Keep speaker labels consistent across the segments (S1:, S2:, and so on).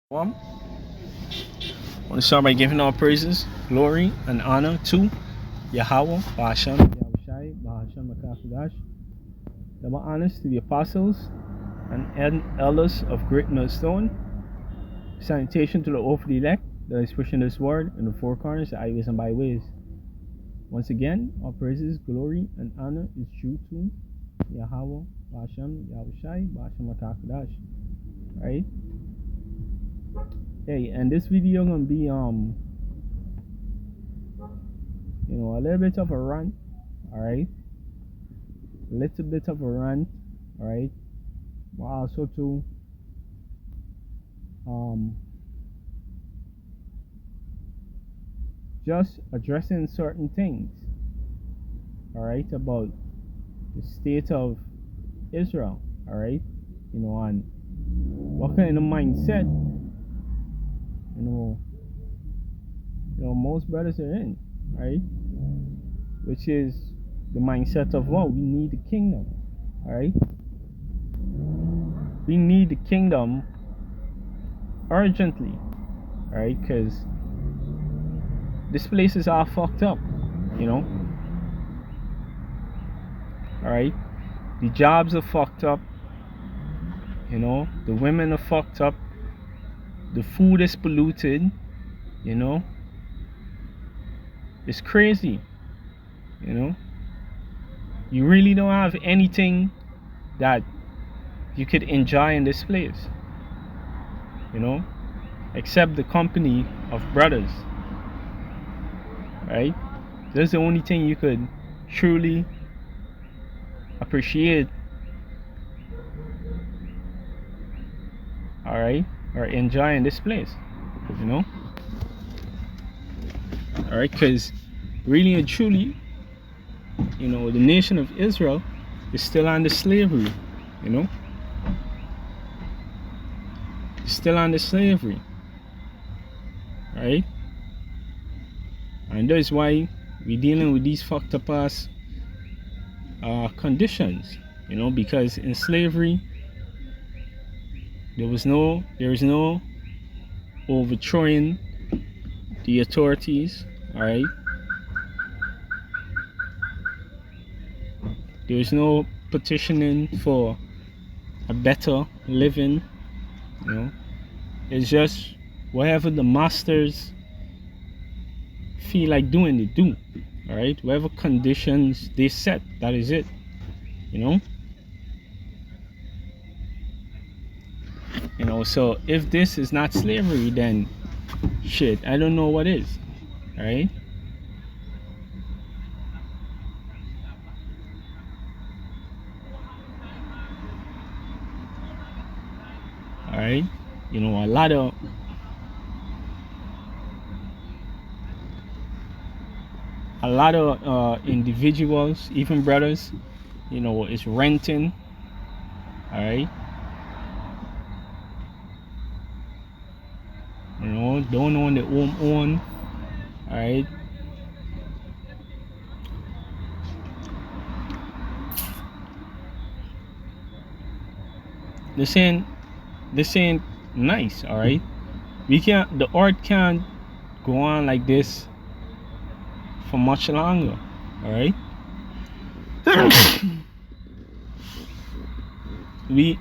S1: I want to start by giving all praises, glory, and honor to Yahweh, Bahasham, Yahushai, Bahasham Makafudash. Double honors to the apostles and elders of Great Millstone. Sanitation to the oath of the elect that is pushing this word in the four corners, the highways and byways. Once again, all praises, glory, and honor is due to Yahweh, Bahasham, Yahushai, Bahasham Makafudash. Right? Hey, and this video gonna be a little bit of a rant, alright? A little bit of a rant, alright? But also to just addressing certain things, alright, about the state of Israel, alright? And what kind of mindset most brothers are in, right? Which is the mindset of, well, we need the kingdom, alright? We need the kingdom urgently, alright? Because this place is all fucked up, alright? The jobs are fucked up, the women are fucked up, the food is polluted, it's crazy, you really don't have anything that you could enjoy in this place, except the company of brothers, right? That's the only thing you could truly appreciate, alright, or enjoy in this place, alright, because really and truly, the nation of Israel is still under slavery, it's still under slavery, right? And that's why we're dealing with these fucked up ass conditions, because in slavery there is no overthrowing the authorities, alright? There's no petitioning for a better living, It's just whatever the masters feel like doing, they do, alright? Whatever conditions they set, that is it, So if this is not slavery, then shit, I don't know what is, alright? Alright, a lot of individuals, even brothers, is renting, alright? Don't own their own, alright? This ain't nice, alright? The earth can't go on like this for much longer, alright? we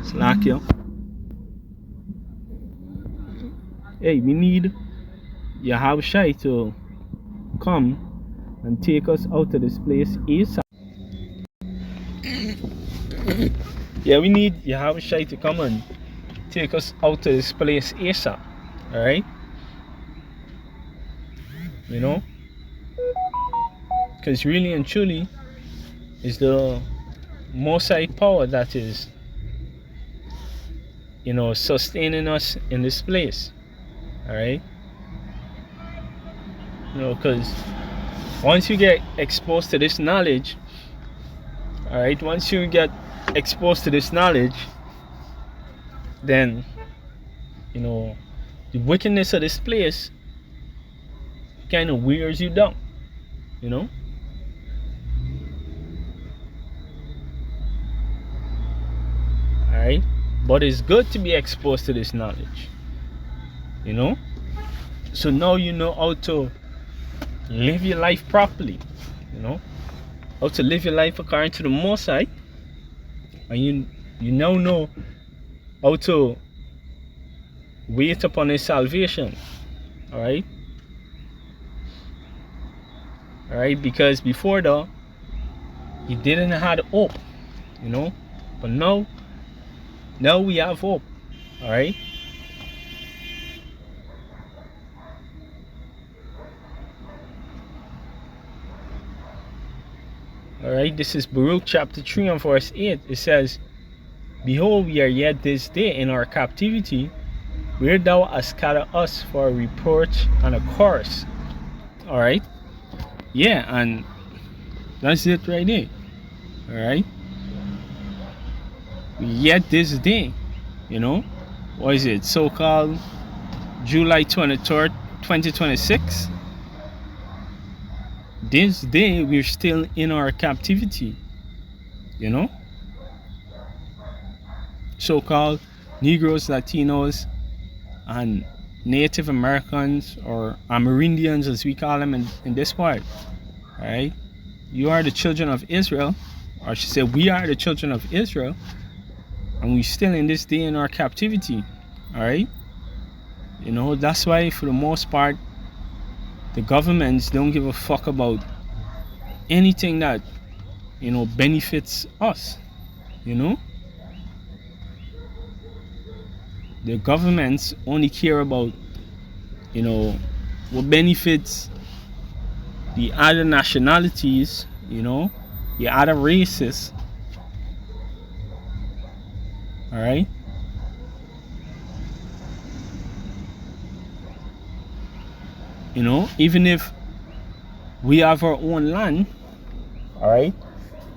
S1: Slakia. Hey, we need Yahushai to come and take us out of this place ASAP. Yeah, we need Yahushai to come and take us out of this place ASAP. Alright? Because really and truly is the Most High power that is sustaining us in this place, alright? Because once you get exposed to this knowledge, alright, then the wickedness of this place kind of wears you down, you know. All right, but it's good to be exposed to this knowledge, you know. So now you know how to live your life properly, you know, how to live your life according to the Most High, and you now know how to wait upon His salvation. All right, because before that you didn't have hope, you know, but now we have hope. All right. All right, this is Baruch chapter 3 and verse 8. It says, "Behold, we are yet this day in our captivity, where thou hast scattered us for a reproach and a curse." All right, yeah, and that's it right there. All right, yet this day, you know, what is it? So-called July 23rd, 2026. This day we're still in our captivity, you know. So-called Negroes, Latinos, and Native Americans, or Amerindians as we call them in this part. Alright, you are the children of Israel, or I should say we are the children of Israel, and we're still in this day in our captivity. Alright, you know, that's why for the most part the governments don't give a fuck about anything that, you know, benefits us, you know. The governments only care about, you know, what benefits the other nationalities, you know, the other races. All right, you know, even if we have our own land, all right,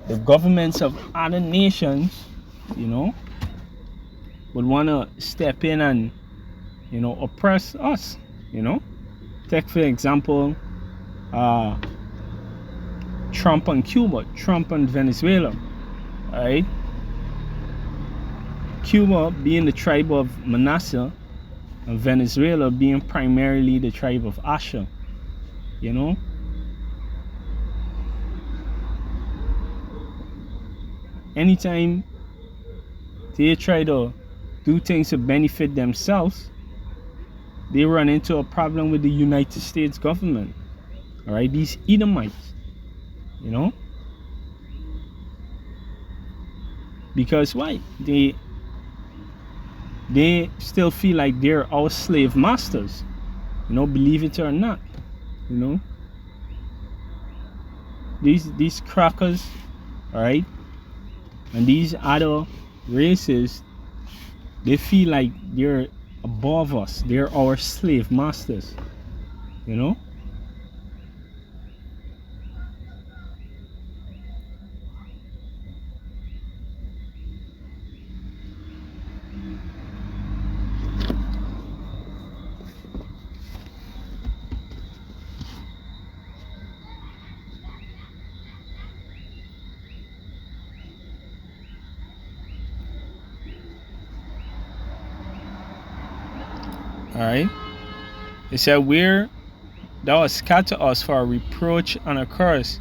S1: the governments of other nations, you know, would want to step in and, you know, oppress us, you know. Take for example Trump and Cuba, Trump and Venezuela. All right, Cuba being the tribe of Manasseh and Venezuela being primarily the tribe of Asher, you know. Anytime they try to do things to benefit themselves, they run into a problem with the United States government. All right, these Edomites, you know, because why? They still feel like they're our slave masters, you know, believe it or not, you know. These crackers, all right, and these other races, they feel like they're above us, they're our slave masters, you know. All right, it said, "Where thou hast scattered us for a reproach and a curse."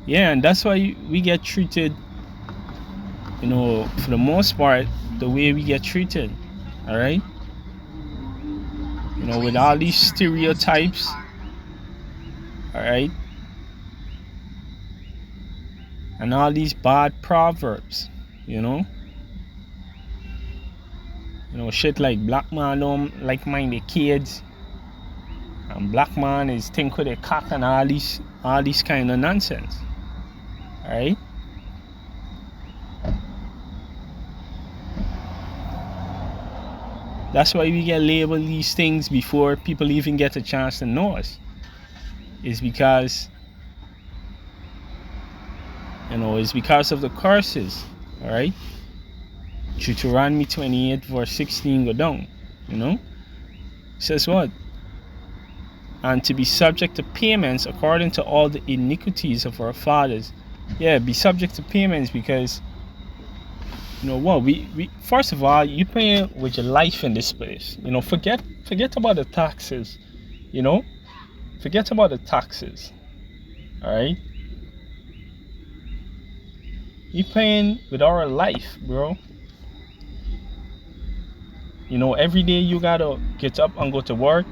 S1: Yeah, and that's why we get treated, you know, for the most part, the way we get treated. All right, you know, with all these stereotypes. All right, and all these bad proverbs, you know. You know, shit like black man don't like mind the kids, and black man is think with a cock, and all these kind of nonsense. Alright? That's why we get labeled these things before people even get a chance to know us. It's because, you know, it's because of the curses. Alright? Deuteronomy 28 verse 16 go down. You know? It says what? and to be subject to payments according to all the iniquities of our fathers. Yeah, be subject to payments because you know what, we first of all, you paying with your life in this place. You know, forget about the taxes, you know? Forget about the taxes. Alright? You paying with our life, bro. You know, every day you gotta get up and go to work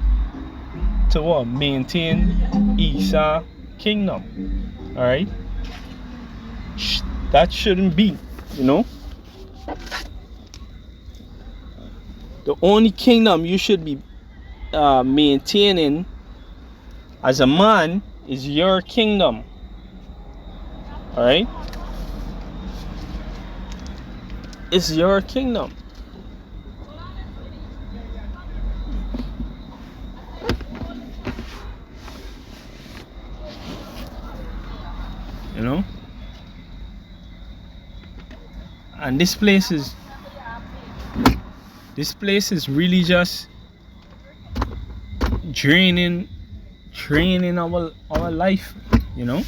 S1: to what? Maintain Isa kingdom. Alright? That shouldn't be, you know? The only kingdom you should be maintaining as a man is your kingdom. Alright? It's your kingdom. You know? And this place is really just draining our life, you know?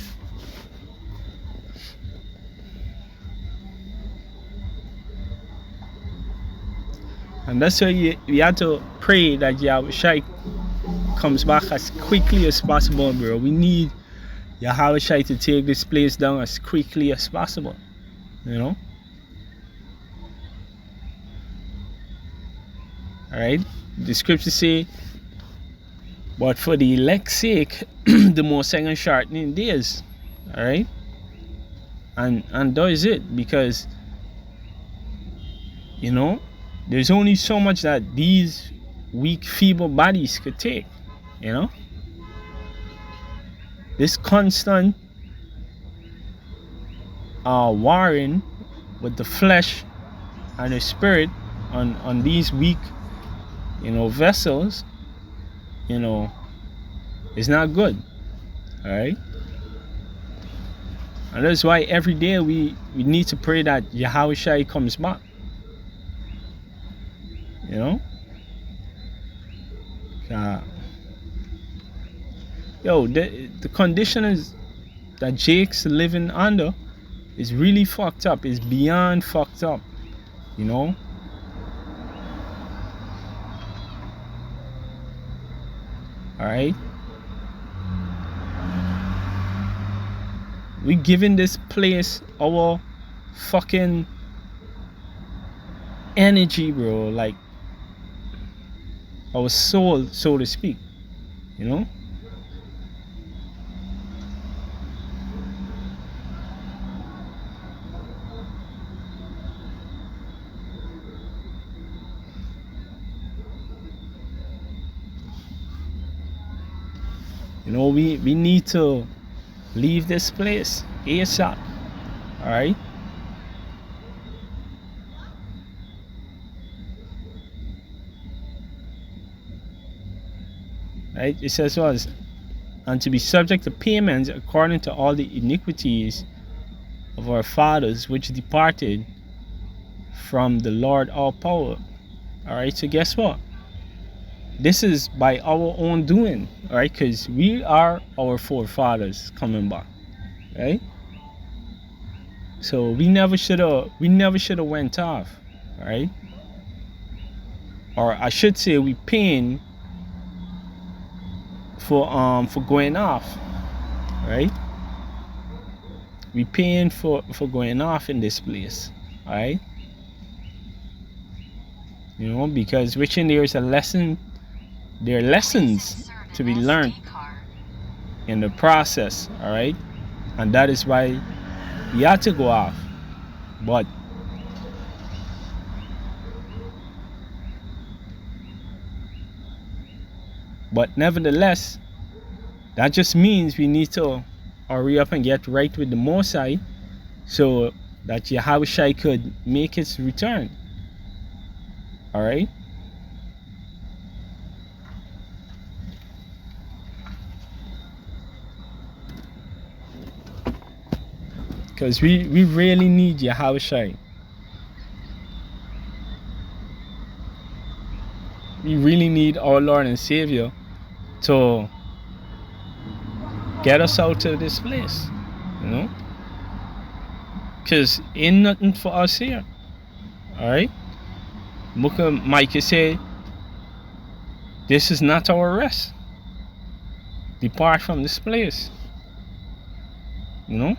S1: And that's why we had to pray that Yahushua comes back as quickly as possible, bro. We need Yahushua to take this place down as quickly as possible, you know? Alright? The scriptures say, but for the elect's sake, the more second shortening days. Alright? And that is it, because you know, there's only so much that these weak, feeble bodies could take, you know? This constant warring with the flesh and the spirit on these weak, you know, vessels, you know, is not good. Alright? And that's why every day we need to pray that Yahushua comes back. You know? Yo, the conditions that Jake's living under is really fucked up. It's beyond fucked up. You know? Alright? We giving this place our fucking energy, bro. Like our soul, so to speak. You know? You know, we need to leave this place ASAP. Alright? Right? It says was, and to be subject to payments according to all the iniquities of our fathers which departed from the Lord all power. Alright, so guess what? This is by our own doing, alright? Because we are our forefathers coming back, right? So we never should have went off, alright? Or I should say, we paying for going off, right? We paying for going off in this place, alright? You know, because which in there is a lesson. There are lessons to be learned in the process, alright? And that is why you have to go off. But nevertheless, that just means we need to hurry up and get right with the Most High so that Yahushua could make his return. Alright? Because we really need Yahushua. We really need our Lord and Savior to get us out of this place, you know, because ain't nothing for us here. All right, Micah say, this is not our rest. Depart from this place, you know.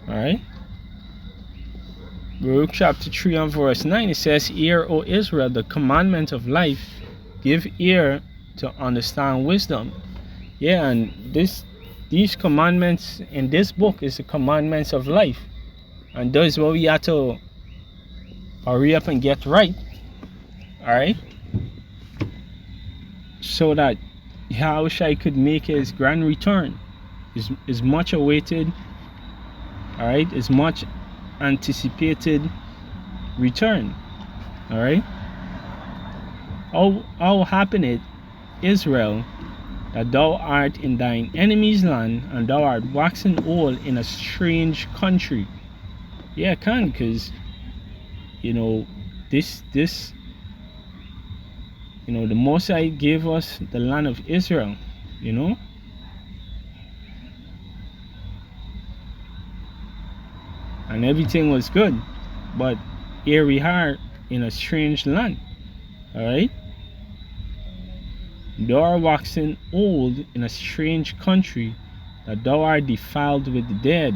S1: Alright. Baruch chapter 3 and verse 9, it says, hear, O Israel, the commandment of life. Give ear to understand wisdom. Yeah, and these commandments in this book is the commandments of life. And those what we have to hurry up and get right. Alright? So that Yahushua could make his grand return. Is much awaited. Alright, is much anticipated return. Alright, how happened it, Israel, that thou art in thine enemy's land, and thou art waxing old in a strange country? Yeah, can, because you know this you know, the Most High gave us the land of Israel, you know. And everything was good, but here we are in a strange land. Alright, thou art waxing old in a strange country, that thou art defiled with the dead.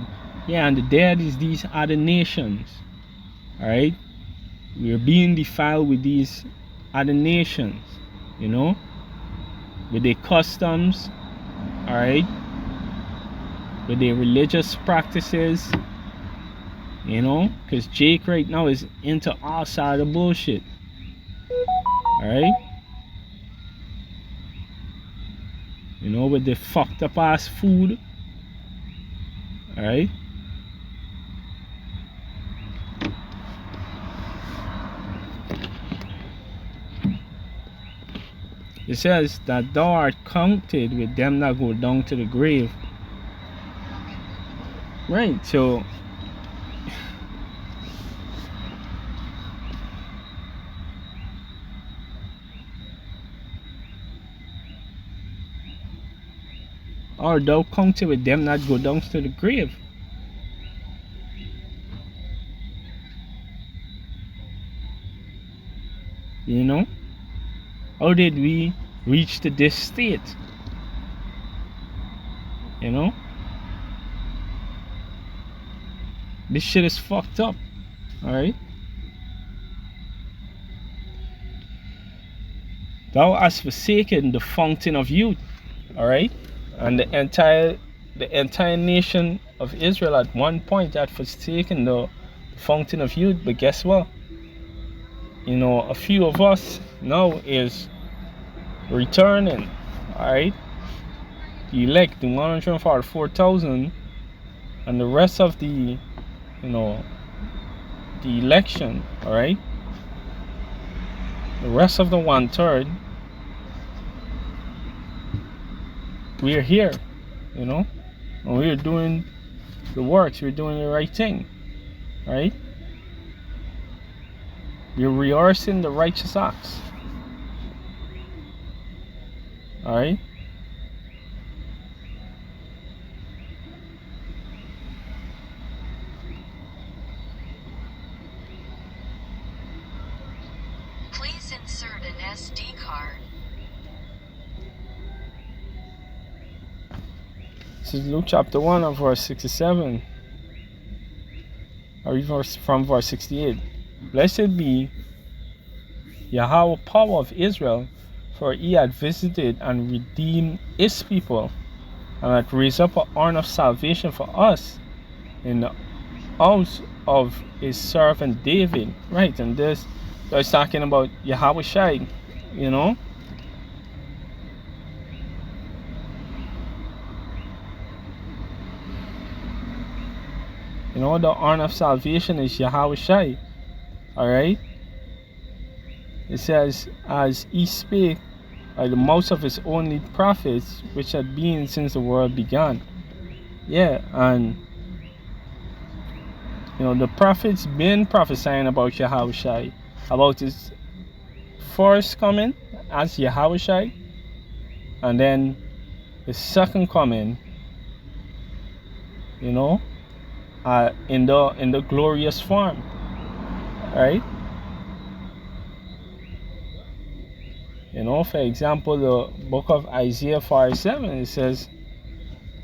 S1: Yeah, and the dead is these other nations. Alright, we are being defiled with these other nations, you know, with their customs. Alright, with their religious practices. You know, because Jake right now is into all side of bullshit. Alright? You know, with the fucked up ass food. Alright? It says that thou art counted with them that go down to the grave. Right, so or thou counted with them that go down to the grave. You know, how did we reach to this state? You know, this shit is fucked up. Alright, thou hast forsaken the fountain of youth. Alright, and the entire nation of Israel at one point had forsaken the fountain of youth. But guess what? You know, a few of us now is returning. Alright, the elect, the 144,000, and the rest of the, you know, the election. Alright, the rest of the 1/3, we are here, you know, and we are doing the works. We're doing the right thing. Right, we're rehearsing the righteous acts. Alright,
S2: please insert an SD card.
S1: this is Luke chapter 1 and verse 67. I read from verse 68. Blessed be Yahweh, power of Israel, for he had visited and redeemed his people, and had raised up an horn of salvation for us in the house of his servant David. Right, and this is talking about Yahweh Shai, you know. You know, the horn of salvation is Yahweh Shai. Alright? It says, as he spake by the mouth of his only prophets, which had been since the world began. Yeah, and the prophets been prophesying about Yahushua, about his first coming as Yahushua, and then his second coming, in the glorious form, right? For example, the book of Isaiah 5:7, it says,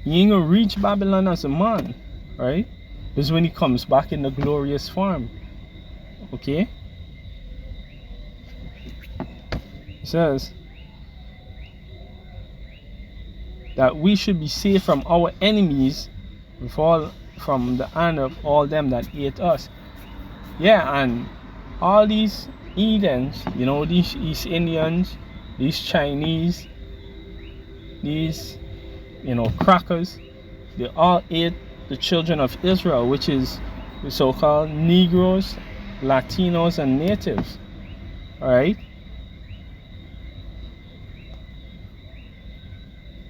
S1: "He ain't gonna reach Babylon as a man," right? This is when he comes back in the glorious form. Okay? It says that we should be saved from our enemies, from the hand of all them that hate us. Yeah, and all these heathens, these East Indians, these Chinese, these, crackers, they all hate the children of Israel, which is the so-called Negroes, Latinos, and natives. Alright?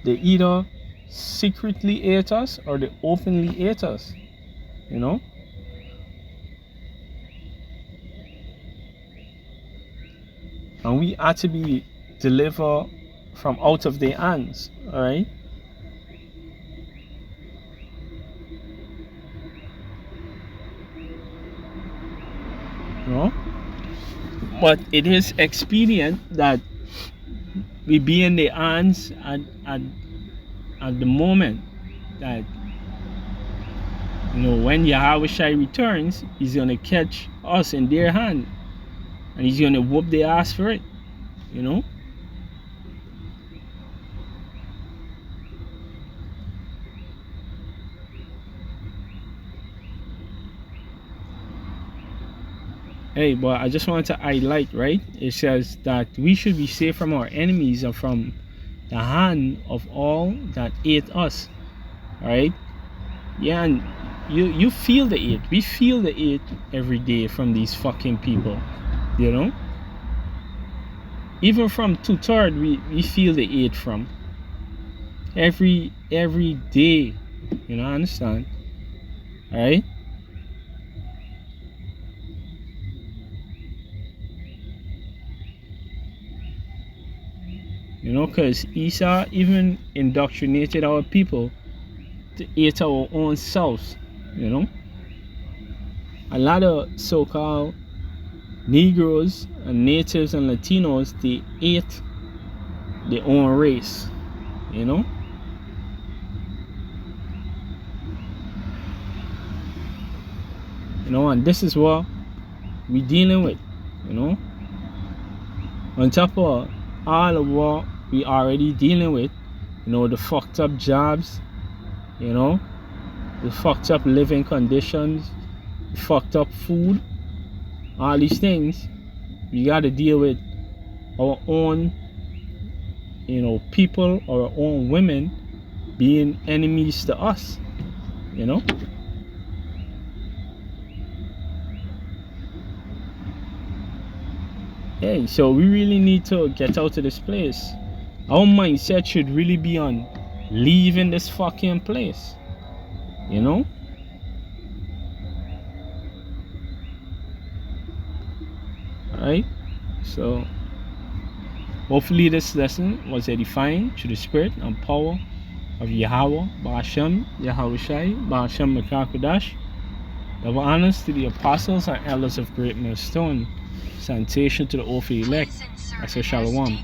S1: They either secretly hate us or they openly hate us. And we are to be delivered from out of their hands. Alright? But it is expedient that we be in their hands at the moment that when Yahushua returns, he's gonna catch us in their hand and he's gonna whoop their ass for it. Hey, but I just wanted to highlight, right? It says that we should be safe from our enemies and from the hand of all that hate us. Alright? Yeah, and you feel the hate. We feel the hate every day from these fucking people. Even from 2/3, we feel the hate from. Every day. I understand? Alright? Because Esau even indoctrinated our people to hate our own selves. A lot of so-called Negroes and natives and Latinos, they hate their own race. And this is what we dealing with. On top of all of what we already dealing with, the fucked up jobs, the fucked up living conditions, the fucked up food, all these things, we got to deal with our own, people, our own women being enemies to us. Hey, so we really need to get out of this place. Our mindset should really be on leaving this fucking place. Alright? So, hopefully this lesson was edifying through the spirit and power of Yahweh, Ba'ashem, Yahushai, Ba'ashem Mekakodash. Double honors to the apostles and elders of Great Millstone. Sanitation to the Orphan elect. I say Shalom.